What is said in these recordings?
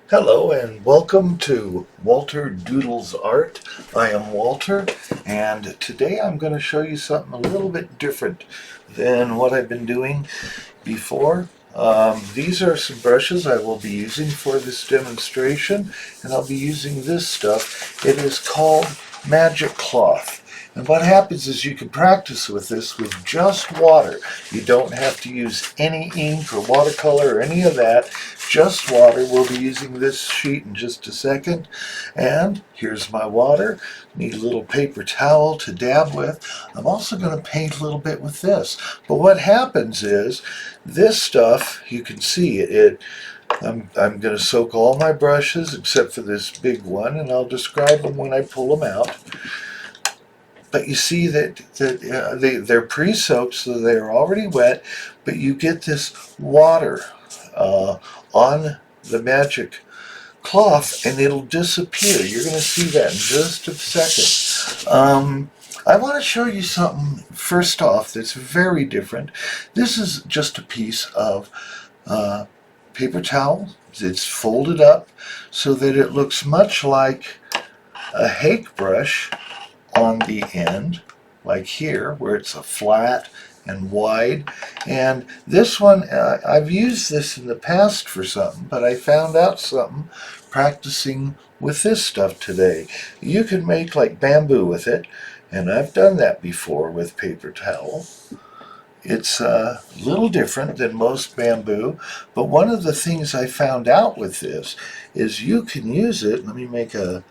Hello and welcome to Walter Doodles Art. I am Walter, and today I'm going to show you something a little bit different than what I've been doing before. These are some brushes I will be using for this demonstration, and I'll be using this stuff. It is called Magic Cloth. And what happens is you can practice with this with just water. You don't have to use any ink or watercolor or any of that. Just water. We'll be using this sheet in just a second. And here's my water. Need a little paper towel to dab with. I'm also going to paint a little bit with this. But what happens is this stuff, you can see it. I'm going to soak all my brushes except for this big one, and I'll describe them when I pull them out. But you see that they're pre-soaked, so they're already wet, but you get this water on the magic cloth, and it'll disappear. You're going to see that in just a second. I want to show you something first off that's very different. This is just a piece of paper towel. It's folded up so that it looks much like a hake brush on the end, like here, where it's a flat and wide. And this one, I've used this in the past for something, but I found out something practicing with this stuff today. You can make like bamboo with it, and I've done that before with paper towel. It's a little different than most bamboo, but one of the things I found out with this is you can use it. Let me make a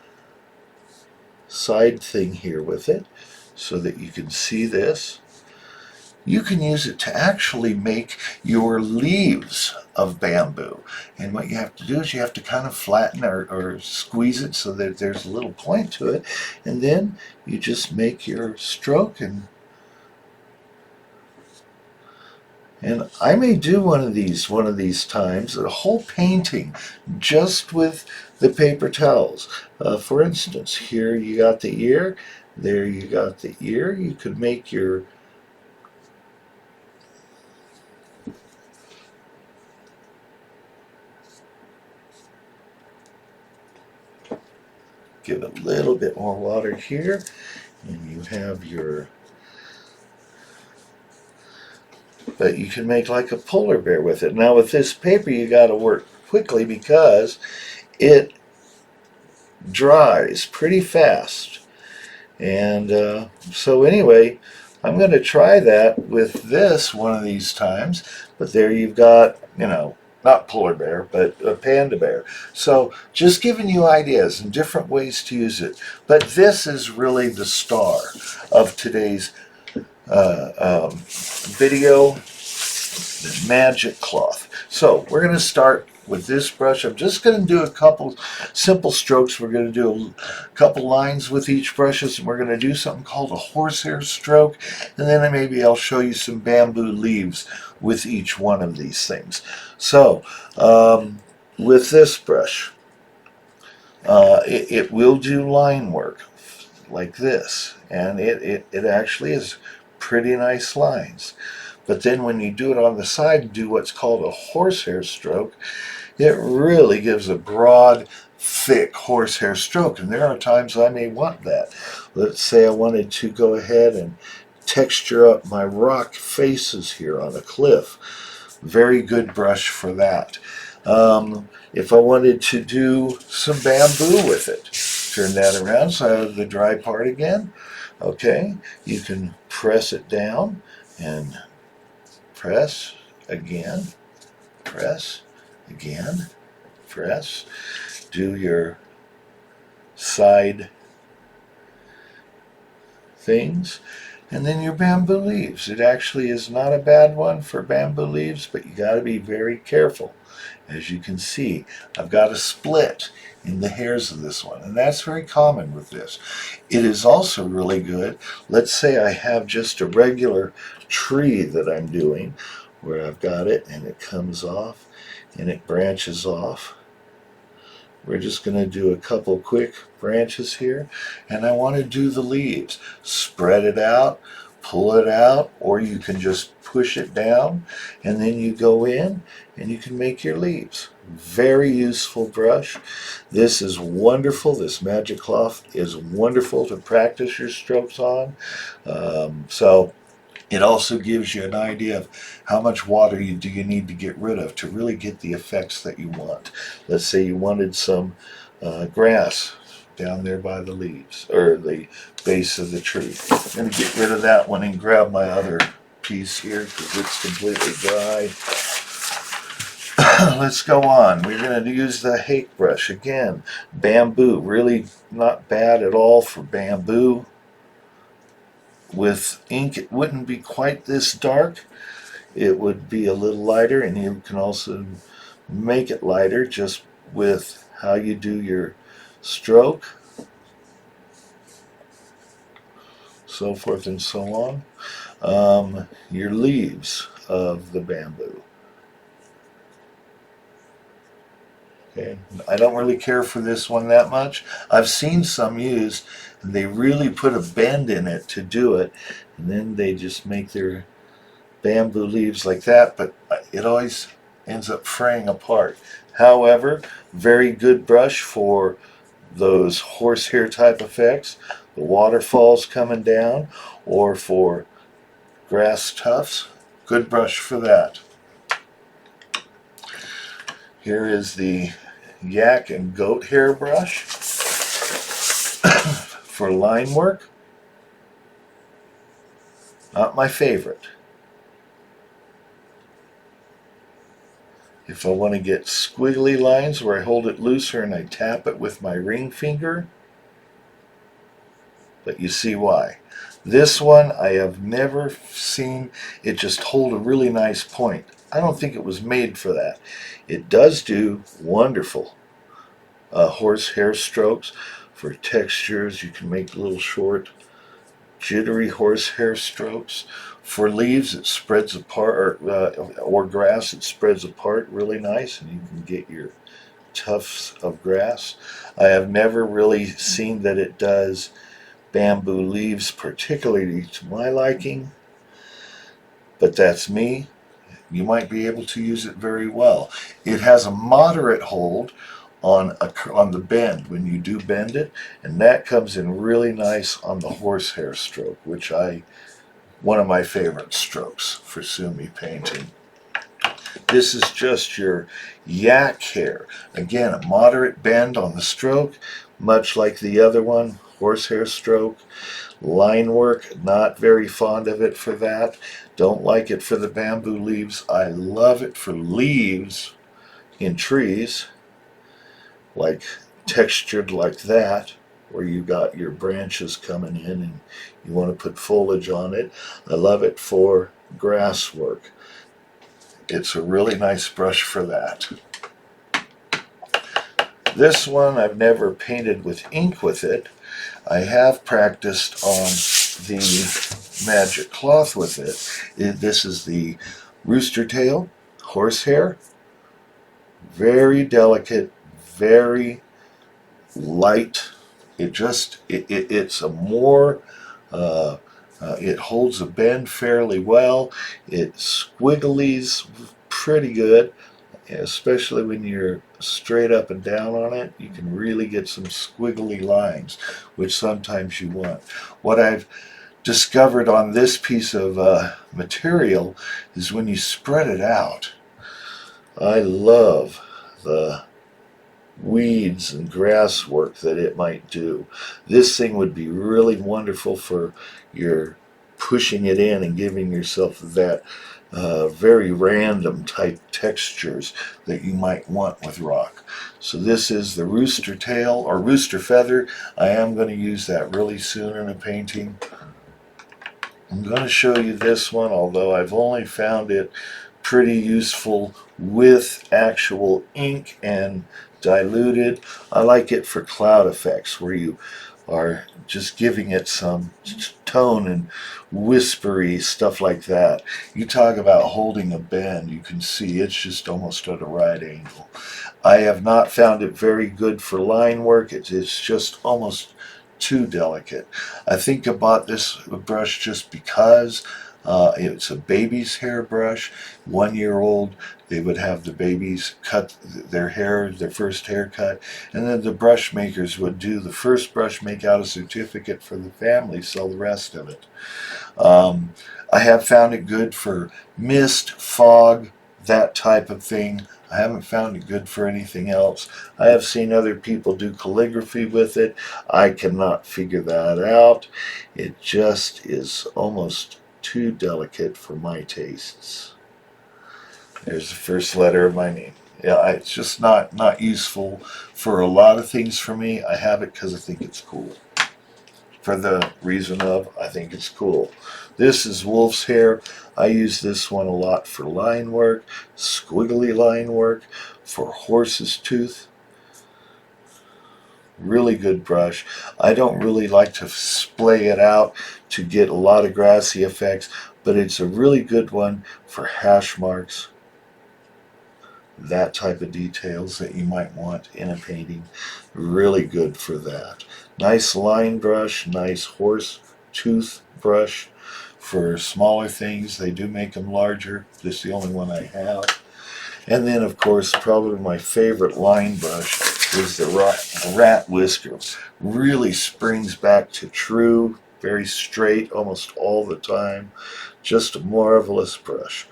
side thing here with it so that you can see this. You can use it to actually make your leaves of bamboo, and what you have to do is you have to kind of flatten or squeeze it so that there's a little point to it, and then you just make your stroke. And I may do one of these times, a whole painting just with the paper towels. For instance, here you got the ear, there you got the ear. You could make your give it a little bit more water here, and you have your, but you can make like a polar bear with it. Now with this paper you got to work quickly because it dries pretty fast. And so anyway, I'm going to try that with this one of these times. But there you've got, not polar bear, but a panda bear. So just giving you ideas and different ways to use it. But this is really the star of today's video, the magic cloth. So we're going to start with this brush. I'm just going to do a couple simple strokes. We're going to do a couple lines with each brushes, and we're going to do something called a horsehair stroke, and then maybe I'll show you some bamboo leaves with each one of these things. So with this brush, it will do line work like this, and it actually is pretty nice lines. But then when you do it on the side and do what's called a horsehair stroke, it really gives a broad, thick horsehair stroke. And there are times I may want that. Let's say I wanted to go ahead and texture up my rock faces here on a cliff. Very good brush for that. If I wanted to do some bamboo with it, turn that around so I have the dry part again. Okay, you can press it down and press again, press again, press. Do your side things, and then your bamboo leaves. It actually is not a bad one for bamboo leaves, but you got to be very careful. As you can see, I've got a split in the hairs of this one, and that's very common with this. It is also really good. Let's say I have just a regular tree that I'm doing where I've got it and it comes off and it branches off. We're just going to do a couple quick branches here, and I want to do the leaves. Spread it out, pull it out, or you can just push it down, and then you go in and you can make your leaves. Very useful brush. This is wonderful. This magic cloth is wonderful to practice your strokes on. So it also gives you an idea of how much water do you need to get rid of to really get the effects that you want. Let's say you wanted some grass down there by the leaves or the base of the tree. I'm going to get rid of that one and grab my other piece here because it's completely dry. Let's go on. We're going to use the hake brush again. Bamboo, really not bad at all for bamboo. With ink, it wouldn't be quite this dark. It would be a little lighter, and you can also make it lighter just with how you do your stroke, so forth and so on. Your leaves of the bamboo. Okay. I don't really care for this one that much. I've seen some used, and they really put a bend in it to do it, and then they just make their bamboo leaves like that, but it always ends up fraying apart. However, very good brush for those horsehair type effects, the waterfalls coming down, or for grass tufts. Good brush for that. Here is the yak and goat hair brush for line work. Not my favorite. If I want to get squiggly lines where I hold it looser and I tap it with my ring finger, but you see why. This one I have never seen it just hold a really nice point. I don't think it was made for that. It does do wonderful horsehair strokes for textures. You can make little short jittery horsehair strokes. For leaves it spreads apart, or grass it spreads apart really nice, and you can get your tufts of grass. I have never really seen that it does bamboo leaves particularly to my liking, but that's me. You might be able to use it very well. It has a moderate hold on the bend when you do bend it, and that comes in really nice on the horsehair stroke, which one of my favorite strokes for Sumi painting. This is just your yak hair. Again, a moderate bend on the stroke, much like the other one, horsehair stroke. Line work, not very fond of it for that. Don't like it for the bamboo leaves. I love it for leaves in trees, like textured like that, where you got your branches coming in and you want to put foliage on it. I love it for grass work. It's a really nice brush for that. This one I've never painted with ink with it. I have practiced on the magic cloth with it. This is the rooster tail horsehair. Very delicate, very light. It's a more it holds a bend fairly well. It squigglies pretty good, especially when you're straight up and down on it. You can really get some squiggly lines, which sometimes you want. What I've discovered on this piece of material is when you spread it out, I love the weeds and grass work that it might do. This thing would be really wonderful for your pushing it in and giving yourself that very random type textures that you might want with rock. So this is the rooster tail or rooster feather. I am going to use that really soon in a painting. I'm going to show you this one, although I've only found it pretty useful with actual ink and diluted. I like it for cloud effects where you are just giving it some tone and whispery stuff like that. You talk about holding a bend, you can see it's just almost at a right angle. I have not found it very good for line work. It's just almost too delicate. I think I bought this brush just because it's a baby's hair brush. 1 year old, they would have the babies cut their hair, their first haircut, and then the brush makers would do the first brush, make out a certificate for the family, sell the rest of it. I have found it good for mist, fog, that type of thing. I haven't found it good for anything else. I have seen other people do calligraphy with it. I cannot figure that out. It just is almost too delicate for my tastes. There's the first letter of my name. Yeah, it's just not useful for a lot of things for me. I have it because I think it's cool. For the reason of, I think it's cool. This is wolf's hair. I use this one a lot for line work, squiggly line work, for horse's tooth. Really good brush. I don't really like to splay it out to get a lot of grassy effects, but it's a really good one for hash marks, that type of details that you might want in a painting. Really good for that. Nice line brush, nice horse tooth brush for smaller things. They do make them larger. This is the only one I have. And then, of course, probably my favorite line brush is the rat whisker. Really springs back to true, very straight almost all the time. Just a marvelous brush.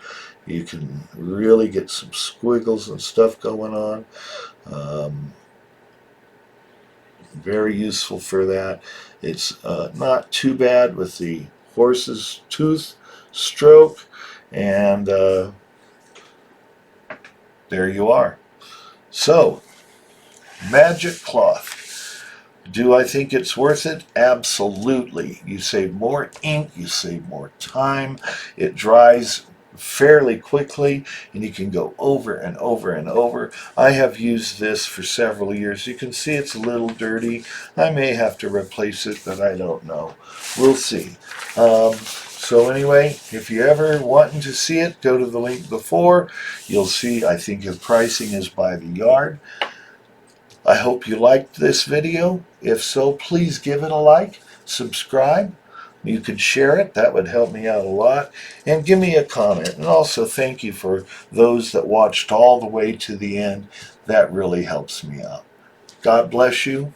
You can really get some squiggles and stuff going on. Very useful for that. It's not too bad with the horse's tooth stroke, and there you are. So, magic cloth. Do I think it's worth it? Absolutely. You save more ink, you save more time, it dries fairly quickly, and you can go over and over and over. I have used this for several years. You can see it's a little dirty. I may have to replace it, but I don't know. We'll see. So anyway, if you're ever wanting to see it, go to the link before. You'll see, I think the pricing is by the yard. I hope you liked this video. If so, please give it a like, subscribe. You could share it. That would help me out a lot. And give me a comment. And also thank you for those that watched all the way to the end. That really helps me out. God bless you.